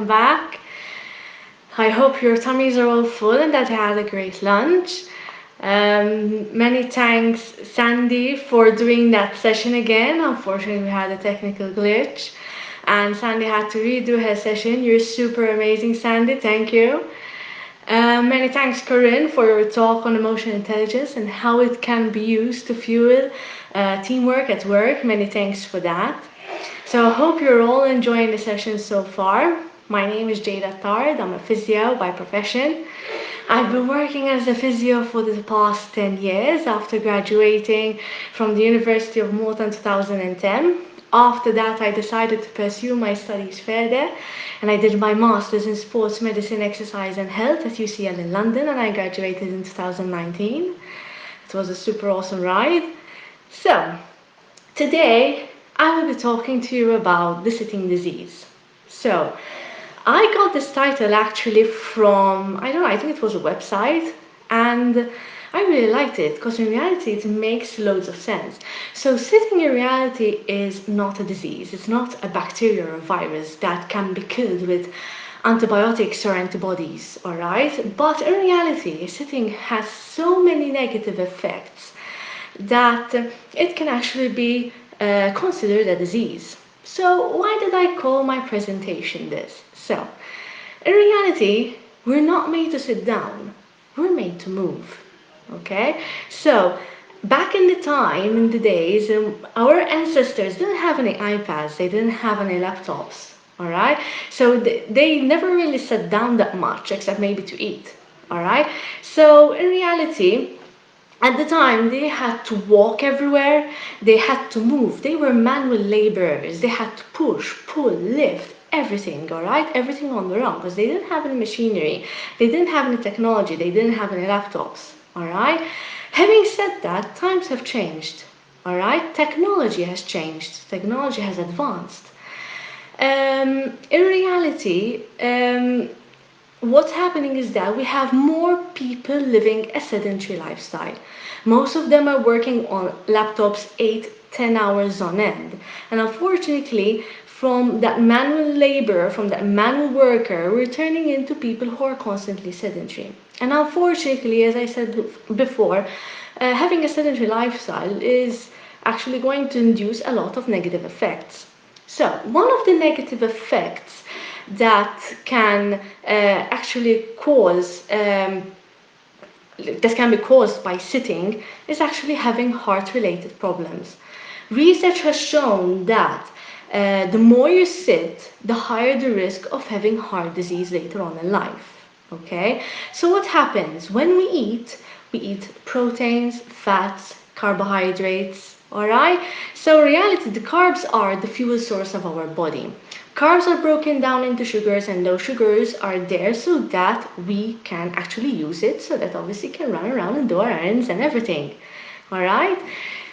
welcome back. I hope your tummies are all full and that you had a great lunch. Many thanks, Sandy, for doing that session again. Unfortunately, we had a technical glitch and Sandy had to redo her session. You're super amazing, Sandy. Thank you. Many thanks, Corinne, for your talk on emotional intelligence and how it can be used to fuel teamwork at work. Many thanks for that. So I hope you're all enjoying the session so far. My name is Jade. I'm a physio by profession. I've been working as a physio for the past 10 years after graduating from the University of Malta in 2010. After that, I decided to pursue my studies further and I did my master's in sports medicine, exercise and health at UCL in London, and I graduated in 2019. It was a super awesome ride. So today I will be talking to you about the sitting disease. So I got this title actually from, I don't know, I think it was a website, and I really liked it because in reality it makes loads of sense. So sitting in reality is not a disease. It's not a bacteria or a virus that can be killed with antibiotics or antibodies, all right? But in reality, sitting has so many negative effects that it can actually be considered a disease. So why did I call my presentation this? So, in reality, we're not made to sit down, we're made to move, okay? So, back in the time, in the days, our ancestors didn't have any iPads, they didn't have any laptops, all right? So they never really sat down that much, except maybe to eat, all right? So, in reality, at the time, they had to walk everywhere, they had to move, they were manual laborers, they had to push, pull, lift, everything, all right? Everything on their own, because they didn't have any machinery, they didn't have any technology, they didn't have any laptops, all right? Having said that, times have changed, all right? Technology has changed, technology has advanced. In reality, what's happening is that we have more people living a sedentary lifestyle. Most of them are working on laptops 8-10 hours on end. And unfortunately, from that manual labor, from that manual worker, we're turning into people who are constantly sedentary. And unfortunately, as I said before, having a sedentary lifestyle is actually going to induce a lot of negative effects. So, one of the negative effects that can actually cause that can be caused by sitting is actually having heart-related problems. Research has shown that the more you sit, the higher the risk of having heart disease later on in life. Okay, so what happens when we eat? We eat proteins, fats, carbohydrates. All right. So in reality, the carbs are the fuel source of our body. Carbs are broken down into sugars, and those sugars are there so that we can actually use it, so that obviously can run around and do our errands and everything. All right.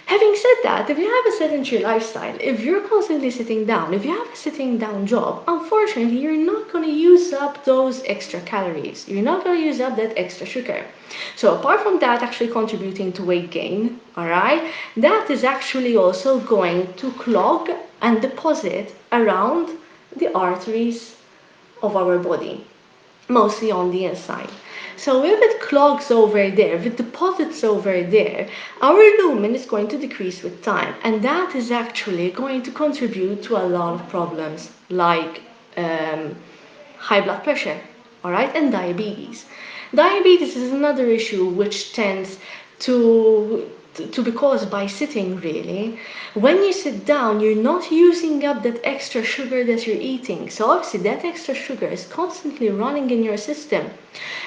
Having said that, if you have a sedentary lifestyle, if you're constantly sitting down, if you have a sitting down job, unfortunately, you're not going to use up those extra calories. You're not going to use up that extra sugar. So apart from that actually contributing to weight gain, all right, that is actually also going to clog and deposit around the arteries of our body, mostly on the inside. So if it clogs over there, if it deposits over there, our lumen is going to decrease with time, and that is actually going to contribute to a lot of problems like high blood pressure, all right, and diabetes. Diabetes is another issue which tends to be caused by sitting, really. When you sit down, you're not using up that extra sugar that you're eating. So obviously that extra sugar is constantly running in your system.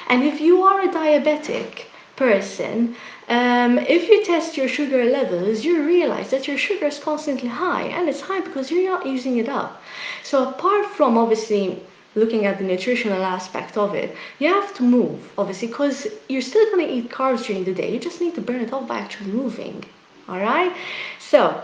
And if you are a diabetic person, if you test your sugar levels, you realize that your sugar is constantly high, and it's high because you're not using it up. So apart from obviously looking at the nutritional aspect of it, you have to move, obviously, because you're still going to eat carbs during the day. You just need to burn it off by actually moving. All right? So,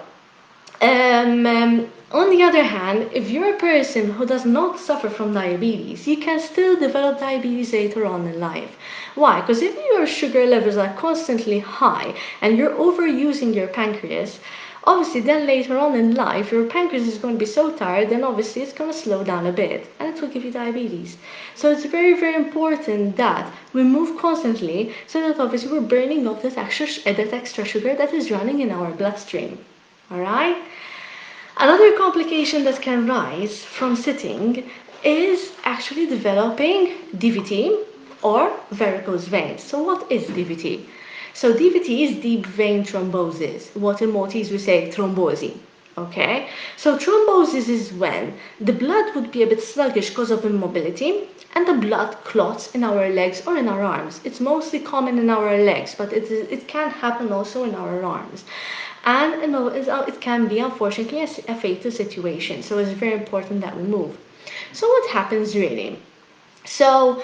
on the other hand, if you're a person who does not suffer from diabetes, you can still develop diabetes later on in life. Why? Because if your sugar levels are constantly high and you're overusing your pancreas, Obviously, then later on in life, your pancreas is going to be so tired, then obviously it's going to slow down a bit and it will give you diabetes. So it's very, very important that we move constantly so that obviously we're burning off that extra sugar that is running in our bloodstream. Alright? Another complication that can rise from sitting is actually developing DVT or varicose veins. So what is DVT? So DVT is deep vein thrombosis. What in Maltese we say thrombosis. Okay? So thrombosis is when the blood would be a bit sluggish because of immobility and the blood clots in our legs or in our arms. It's mostly common in our legs, but it can happen also in our arms. And it can be, unfortunately, a fatal situation. So it's very important that we move. So what happens really? So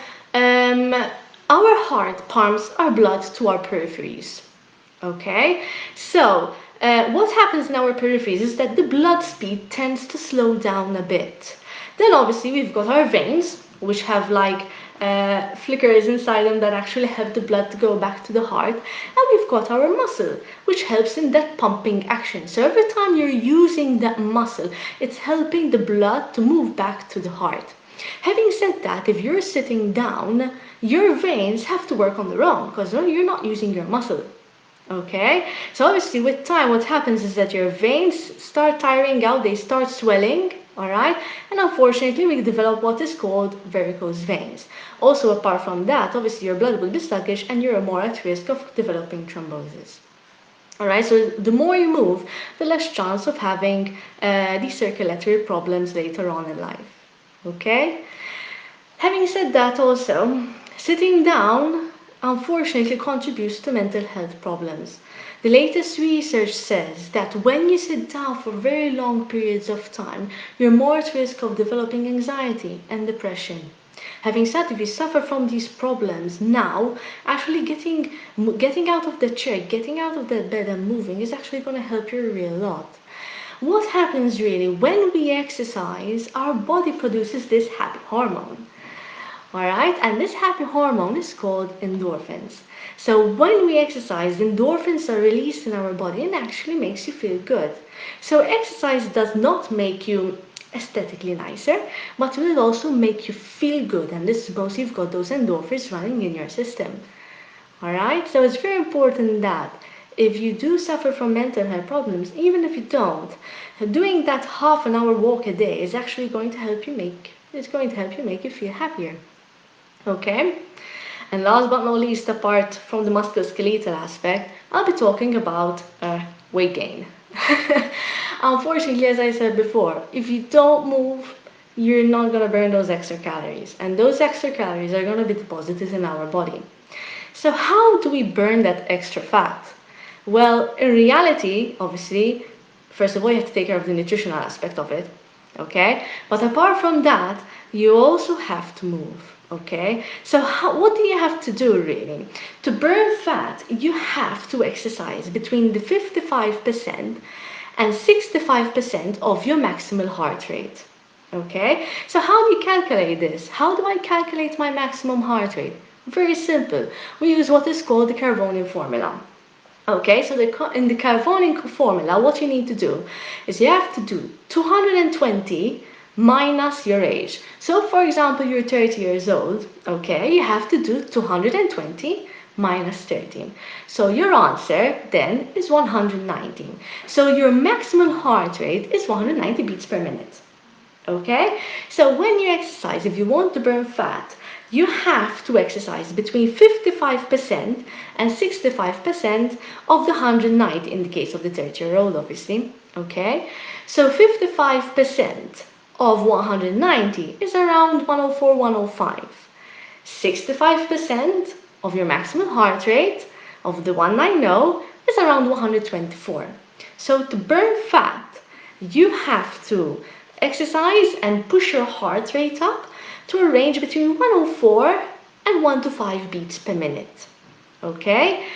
our heart pumps our blood to our peripheries. Okay? So what happens in our peripheries is that the blood speed tends to slow down a bit. Then obviously we've got our veins, which have like flickers inside them that actually help the blood to go back to the heart. And we've got our muscle, which helps in that pumping action. So every time you're using that muscle, it's helping the blood to move back to the heart. Having said that, if you're sitting down, your veins have to work on their own because you're not using your muscle. Okay, so obviously with time what happens is that your veins start tiring out, they start swelling, alright, and unfortunately we develop what is called varicose veins. Also apart from that, obviously your blood will be sluggish and you're more at risk of developing thrombosis. Alright, so the more you move, the less chance of having these circulatory problems later on in life. Okay, having said that also, sitting down unfortunately contributes to mental health problems. The latest research says that when you sit down for very long periods of time, you're more at risk of developing anxiety and depression. Having said, if you suffer from these problems now, actually getting out of the chair, getting out of the bed and moving is actually going to help you a real lot. What happens really when we exercise, our body produces this happy hormone. Alright, and this happy hormone is called endorphins. So when we exercise, endorphins are released in our body and actually makes you feel good. So exercise does not make you aesthetically nicer, but will also make you feel good, and this is because you've got those endorphins running in your system. Alright, so it's very important that if you do suffer from mental health problems, even if you don't, doing that half an hour walk a day is actually going to help you make you feel happier. Okay, and last but not least, apart from the musculoskeletal aspect, I'll be talking about weight gain. Unfortunately, as I said before, if you don't move, you're not going to burn those extra calories, and those extra calories are going to be deposited in our body. So how do we burn that extra fat? Well, in reality, obviously, first of all, you have to take care of the nutritional aspect of it, okay? But apart from that, you also have to move. Okay, so what do you have to do really? To burn fat, you have to exercise between the 55% and 65% of your maximal heart rate. Okay, so how do you calculate this? How do I calculate my maximum heart rate? Very simple. We use what is called the Carbonian formula. Okay, so in the Carbonian formula, what you need to do is you have to do 220 minus your age. So for example, you're 30 years old, okay, you have to do 220 minus 13. So your answer then is 119. So your maximum heart rate is 190 beats per minute. Okay, so when you exercise, if you want to burn fat, you have to exercise between 55% and 65% of the 190 in the case of the 30-year-old, obviously. Okay, so 55% of 190 is around 104, 105. 65% of your maximum heart rate of the 190 is around 124. So to burn fat, you have to exercise and push your heart rate up to a range between 104 and 105 beats per minute. Okay?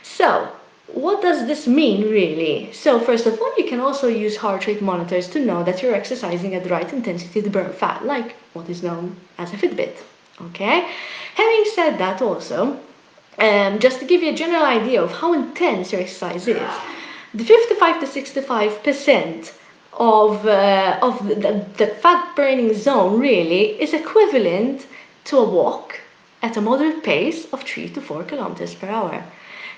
So, what does this mean really? So first of all, you can also use heart rate monitors to know that you're exercising at the right intensity to burn fat, like what is known as a Fitbit. Okay? Having said that also, just to give you a general idea of how intense your exercise is, The 55 to 65% of the fat burning zone really is equivalent to a walk at a moderate pace of 3 to 4 kilometers per hour.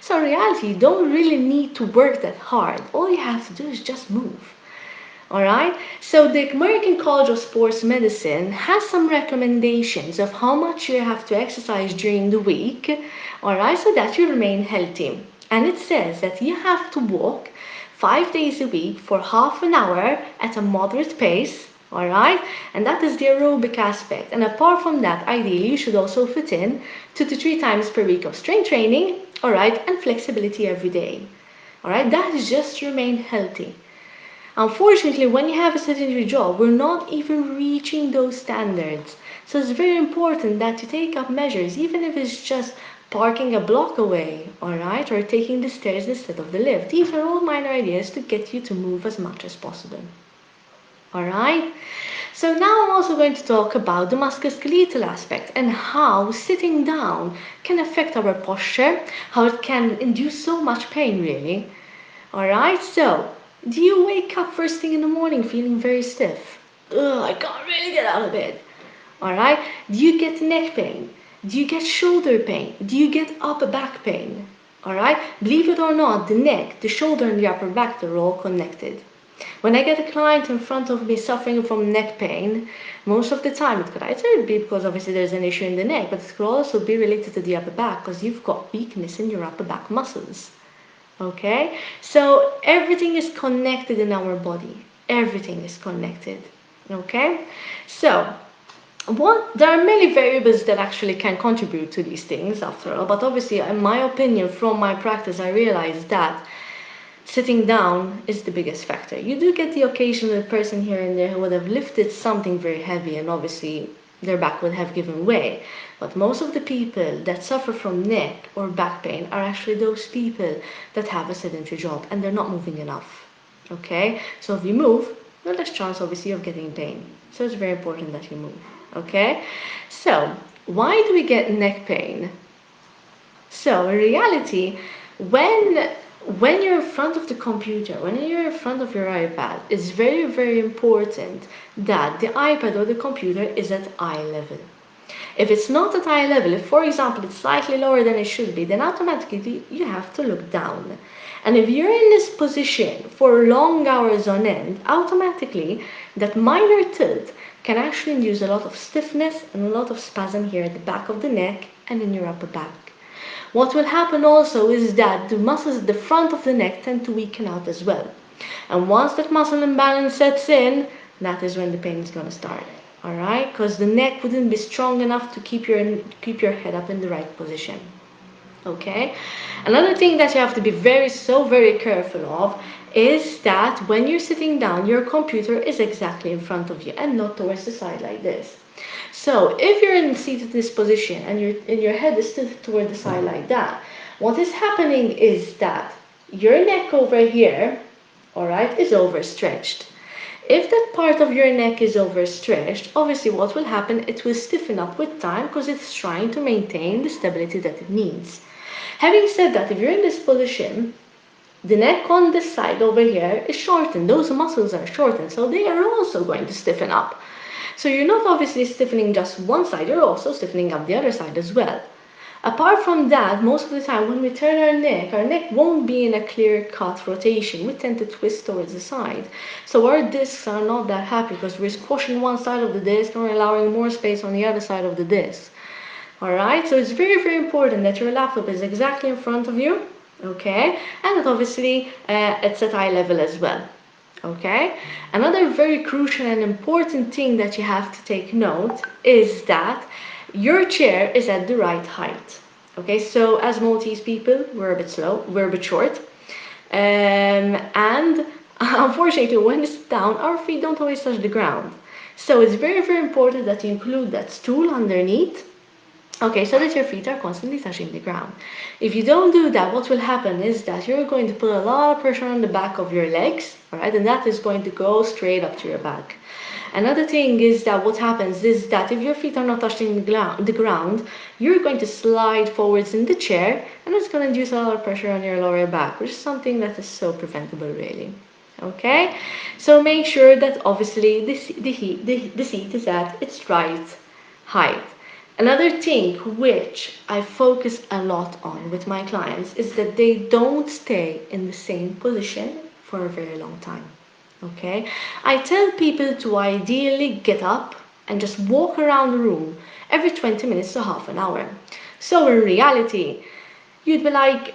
So in reality, you don't really need to work that hard. All you have to do is just move. Alright, so the American College of Sports Medicine has some recommendations of how much you have to exercise during the week, alright, so that you remain healthy. And it says that you have to walk 5 days a week for half an hour at a moderate pace, alright, and that is the aerobic aspect. And apart from that, ideally, you should also fit in 2 to 3 times per week of strength training, alright, and flexibility every day. Alright, that is just to remain healthy. Unfortunately, when you have a sedentary job, we're not even reaching those standards. So it's very important that you take up measures, even if it's just parking a block away, alright, or taking the stairs instead of the lift. These are all minor ideas to get you to move as much as possible. Alright? So now I'm also going to talk about the musculoskeletal aspect and how sitting down can affect our posture, how it can induce so much pain really. Alright, so do you wake up first thing in the morning feeling very stiff? Ugh, I can't really get out of bed. Alright, do you get neck pain? Do you get shoulder pain? Do you get upper back pain? Alright, believe it or not, the neck, the shoulder, and the upper back, they're all connected. When I get a client in front of me suffering from neck pain, most of the time it could either be because obviously there's an issue in the neck, but it could also be related to the upper back because you've got weakness in your upper back muscles. Okay, so everything is connected in our body. Everything is connected. Okay, so there are many variables that actually can contribute to these things after all, but obviously in my opinion, from my practice, I realized that sitting down is the biggest factor. You do get the occasional person here and there who would have lifted something very heavy and obviously their back would have given way. But most of the people that suffer from neck or back pain are actually those people that have a sedentary job and they're not moving enough. Okay? So if you move, there's less chance obviously of getting pain. So it's very important that you move. Okay? So why do we get neck pain? So in reality, when you're in front of the computer, when you're in front of your iPad, it's very, very important that the iPad or the computer is at eye level. If it's not at eye level, if for example it's slightly lower than it should be, then automatically you have to look down. And if you're in this position for long hours on end, automatically that minor tilt can actually induce a lot of stiffness and a lot of spasm here at the back of the neck and in your upper back. What will happen also is that the muscles at the front of the neck tend to weaken out as well. And once that muscle imbalance sets in, that is when the pain is going to start. Alright? Because the neck wouldn't be strong enough to keep your head up in the right position. Okay? Another thing that you have to be very careful of is that when you're sitting down, your computer is exactly in front of you and not towards the side like this. So if you're in seated this position and your head is still toward the side like that, what is happening is that your neck over here, alright, is overstretched. If that part of your neck is overstretched, obviously what will happen, it will stiffen up with time because it's trying to maintain the stability that it needs. Having said that, if you're in this position, the neck on this side over here is shortened. Those muscles are shortened, so they are also going to stiffen up. So you're not obviously stiffening just one side, you're also stiffening up the other side as well. Apart from that, most of the time when we turn our neck won't be in a clear-cut rotation. We tend to twist towards the side. So our discs are not that happy because we're squashing one side of the disc and we're allowing more space on the other side of the disc. Alright, so it's very important that your laptop is exactly in front of you, okay? And that obviously it's at eye level as well. Okay, another very crucial and important thing that you have to take note is that your chair is at the right height. Okay, so as Maltese people, we're a bit slow, we're a bit short. And unfortunately, when we sit down, our feet don't always touch the ground. So it's very important that you include that stool underneath. Okay, so that your feet are constantly touching the ground. If you don't do that, what will happen is that you're going to put a lot of pressure on the back of your legs, all right, and that is going to go straight up to your back. Another thing is that what happens is that if your feet are not touching the ground, you're going to slide forwards in the chair, and it's going to induce a lot of pressure on your lower back, which is something that is so preventable, really. Okay, so make sure that obviously the seat is at its right height. Another thing which I focus a lot on with my clients is that they don't stay in the same position for a very long time. Okay, I tell people to ideally get up and just walk around the room every 20 minutes to half an hour. So in reality, you'd be like,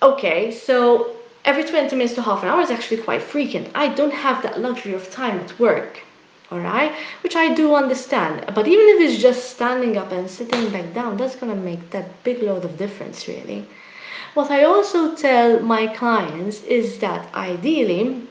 okay, so every 20 minutes to half an hour is actually quite frequent. I don't have that luxury of time at work, all right? Which I do understand. But even if it's just standing up and sitting back down, that's going to make that big load of difference, really. What I also tell my clients is that ideally,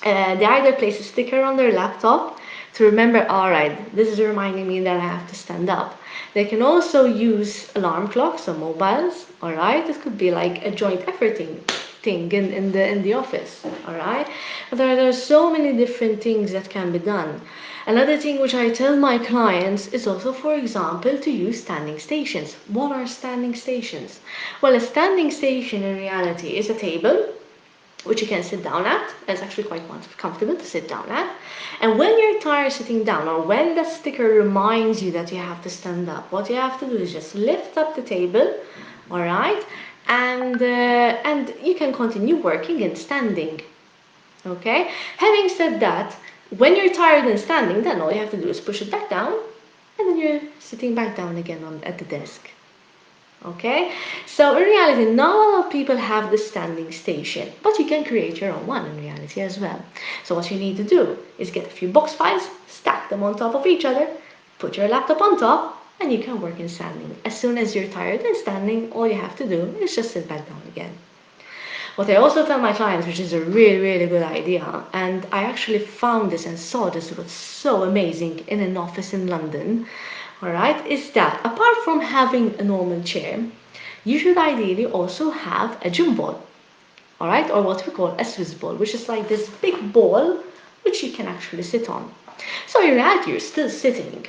they either place a sticker on their laptop to remember, all right, this is reminding me that I have to stand up. They can also use alarm clocks or mobiles, all right? It could be like a joint effort thing in the office, all right? But there are so many different things that can be done. Another thing which I tell my clients is also, for example, to use standing stations. What are standing stations? Well, a standing station in reality is a table which you can sit down at. It's actually quite comfortable to sit down at. And when you're tired sitting down, or when that sticker reminds you that you have to stand up, what you have to do is just lift up the table, all right, and you can continue working in standing. Okay. Having said that, when you're tired and standing, then all you have to do is push it back down, and then you're sitting back down again at the desk. Okay, so in reality, not a lot of people have the standing station, but you can create your own one in reality as well. So what you need to do is get a few box files, stack them on top of each other, put your laptop on top, and you can work in standing. As soon as you're tired and standing, all you have to do is just sit back down again. What I also tell my clients, which is a really, really good idea, and I actually found this and saw this, it was so amazing in an office in London, alright, is that apart from having a normal chair, you should ideally also have a gym ball, alright, or what we call a Swiss ball, which is like this big ball which you can actually sit on. So in reality, you're still sitting,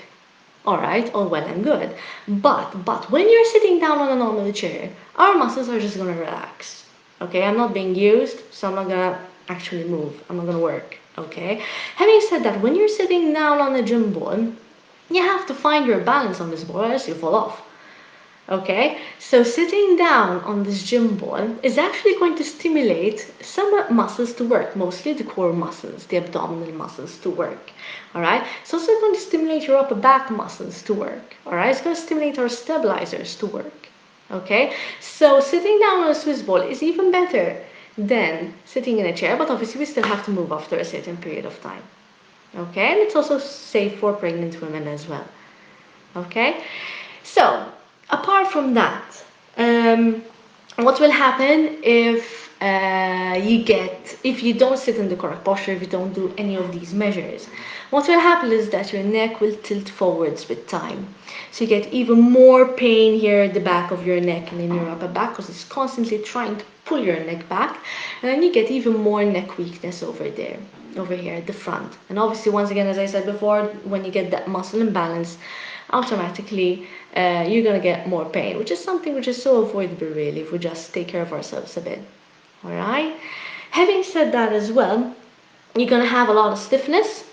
alright, all well and good, but when you're sitting down on a normal chair, our muscles are just gonna relax. Okay, I'm not being used, so I'm not gonna actually move. I'm not gonna work. Okay. Having said that, when you're sitting down on a gym ball, you have to find your balance on this ball, or else you fall off. Okay, so sitting down on this gym ball is actually going to stimulate some muscles to work, mostly the core muscles, the abdominal muscles to work. All right, it's also going to stimulate your upper back muscles to work. All right, it's going to stimulate our stabilizers to work. Okay, so sitting down on a Swiss ball is even better than sitting in a chair, but obviously we still have to move after a certain period of time. Okay, and it's also safe for pregnant women as well. Okay, so apart from that, what will happen if you don't sit in the correct posture, if you don't do any of these measures? What will happen is that your neck will tilt forwards with time. So you get even more pain here at the back of your neck and in your upper back because it's constantly trying to pull your neck back, and then you get even more neck weakness over there, over here at the front. And obviously, once again, as I said before, when you get that muscle imbalance, automatically you're gonna get more pain, which is something which is so avoidable really if we just take care of ourselves a bit. All right. Having said that as well, you're gonna have a lot of stiffness.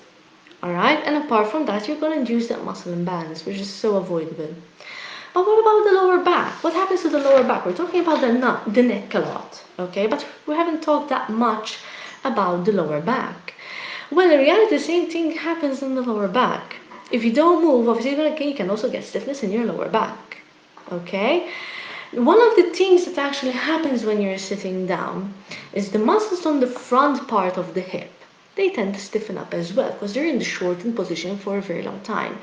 All right, and apart from that, you're gonna induce that muscle imbalance, which is so avoidable. But what about the lower back? What happens to the lower back? We're talking about the neck a lot, okay? But we haven't talked that much about the lower back. Well, in reality, the same thing happens in the lower back. If you don't move, obviously you can also get stiffness in your lower back, okay? One of the things that actually happens when you're sitting down is the muscles on the front part of the hip. They tend to stiffen up as well because they're in the shortened position for a very long time.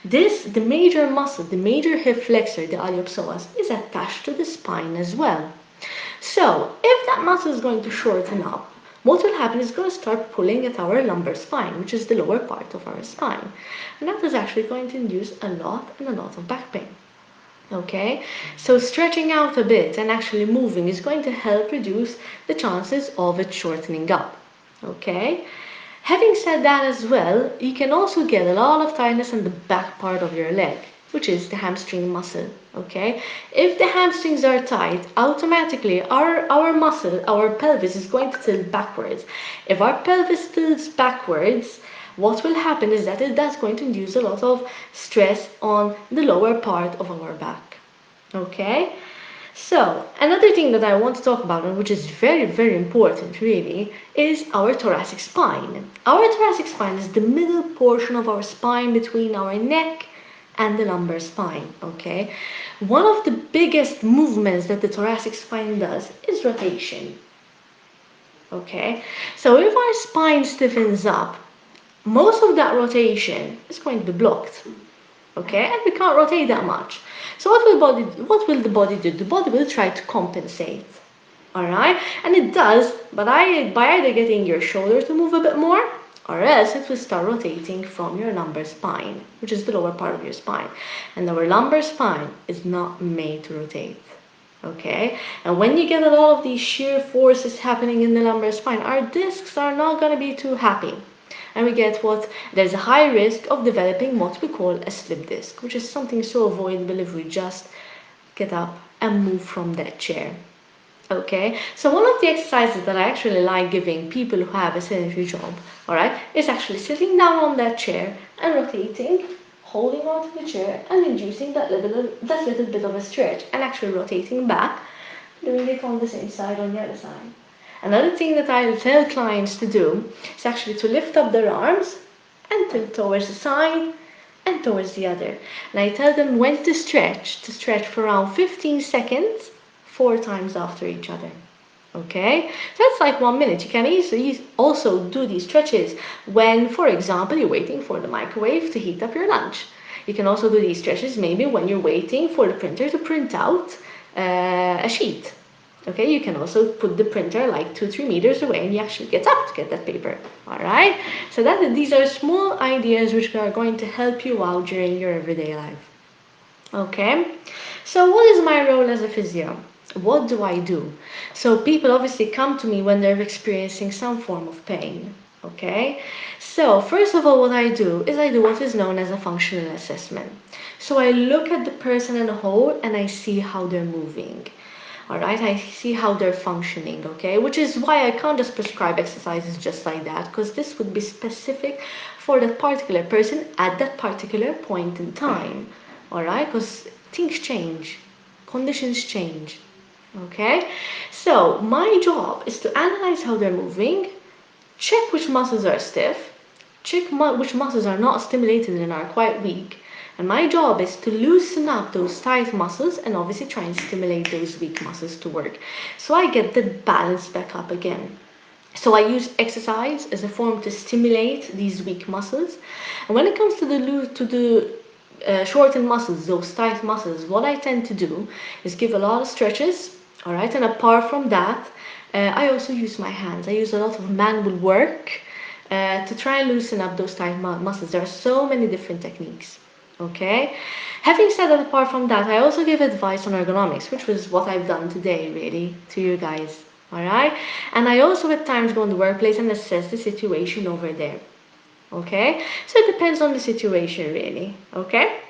The major muscle, the major hip flexor, the iliopsoas, is attached to the spine as well. So if that muscle is going to shorten up, what will happen is it's going to start pulling at our lumbar spine, which is the lower part of our spine. And that is actually going to induce a lot of back pain. Okay, so stretching out a bit and actually moving is going to help reduce the chances of it shortening up. Okay, having said that as well, you can also get a lot of tightness in the back part of your leg, which is the hamstring muscle. Okay, if the hamstrings are tight, automatically our muscle, our pelvis is going to tilt backwards. If our pelvis tilts backwards, what will happen is that that's going to induce a lot of stress on the lower part of our back. Okay, so another thing that I want to talk about, and which is very, very important really, is our thoracic spine. Our thoracic spine is the middle portion of our spine between our neck and the lumbar spine. Okay, one of the biggest movements that the thoracic spine does is rotation. Okay, so if our spine stiffens up, most of that rotation is going to be blocked. Okay, and we can't rotate that much. So what will the body do? The body will try to compensate. All right, and it does, but by either getting your shoulder to move a bit more, or else it will start rotating from your lumbar spine, which is the lower part of your spine. And our lumbar spine is not made to rotate. Okay, and when you get a lot of these shear forces happening in the lumbar spine, our discs are not going to be too happy, and we get there's a high risk of developing what we call a slip disc, which is something so avoidable if we just get up and move from that chair. Okay, so one of the exercises that I actually like giving people who have a sedentary job, all right, is actually sitting down on that chair and rotating, holding onto the chair and inducing that little bit of a stretch and actually rotating back, doing it on the same side on the other side. Another thing that I tell clients to do is actually to lift up their arms and tilt towards the side and towards the other. And I tell them when to stretch for around 15 seconds, 4 times after each other. Okay, so that's like 1 minute. You can easily also do these stretches when, for example, you're waiting for the microwave to heat up your lunch. You can also do these stretches maybe when you're waiting for the printer to print out a sheet. Okay, you can also put the printer like 2-3 meters away and you actually get up to get that paper. All right, so these are small ideas which are going to help you out during your everyday life. Okay, so what is my role as a physio? What do I do? So people obviously come to me when they're experiencing some form of pain. Okay, so first of all, what I do is I do what is known as a functional assessment. So I look at the person in a whole and I see how they're moving. All right, I see how they're functioning. Okay, which is why I can't just prescribe exercises just like that, because this would be specific for that particular person at that particular point in time. All right, because things change, conditions change. Okay, so my job is to analyze how they're moving, check which muscles are stiff, check which muscles are not stimulated and are quite weak, and my job is to loosen up those tight muscles and obviously try and stimulate those weak muscles to work, so I get the balance back up again. So I use exercise as a form to stimulate these weak muscles, and when it comes to the shortened muscles, those tight muscles, what I tend to do is give a lot of stretches. All right, and apart from that, I also use my hands. I use a lot of manual work to try and loosen up those tight muscles. There are so many different techniques. Okay, having said that, apart from that, I also give advice on ergonomics, which was what I've done today, really, to you guys. All right, and I also at times go in the workplace and assess the situation over there. Okay, so it depends on the situation, really. Okay,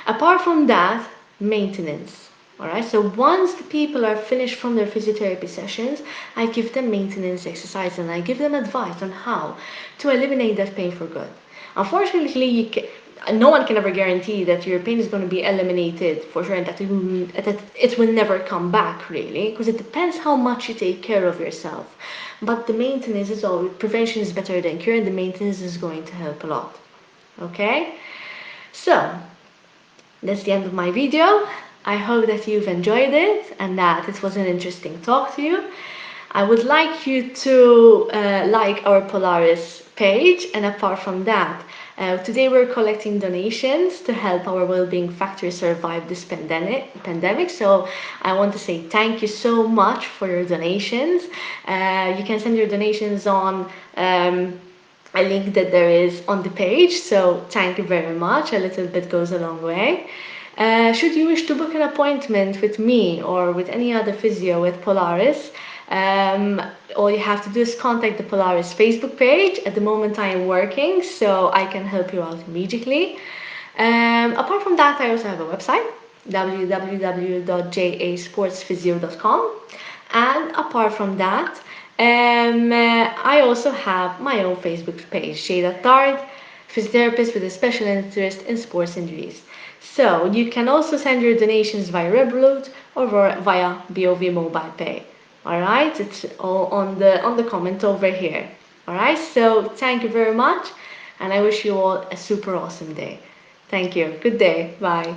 apart from that, maintenance. All right, so once the people are finished from their physiotherapy sessions, I give them maintenance exercise and I give them advice on how to eliminate that pain for good. Unfortunately, no one can ever guarantee that your pain is going to be eliminated for sure and that it will never come back, really, because it depends how much you take care of yourself. But the maintenance is always, prevention is better than cure, and the maintenance is going to help a lot. Okay, so that's the end of my video. I hope that you've enjoyed it and that it was an interesting talk to you. I would like you to like our Polaris page, and apart from that, today we're collecting donations to help our Wellbeing Factory survive this pandemic. So I want to say thank you so much for your donations. You can send your donations on a link that there is on the page. So thank you very much. A little bit goes a long way. Should you wish to book an appointment with me or with any other physio with Polaris, um, all you have to do is contact the Polaris Facebook page. At the moment, I am working, so I can help you out immediately. Apart from that, I also have a website, www.jasportsphysio.com. And apart from that, I also have my own Facebook page, Jade, physiotherapist with a special interest in sports injuries. So you can also send your donations via Revolut or via BOV Mobile Pay. All right, it's all on the comment over here. All right, so thank you very much, and I wish you all a super awesome day. Thank you. Good day. Bye.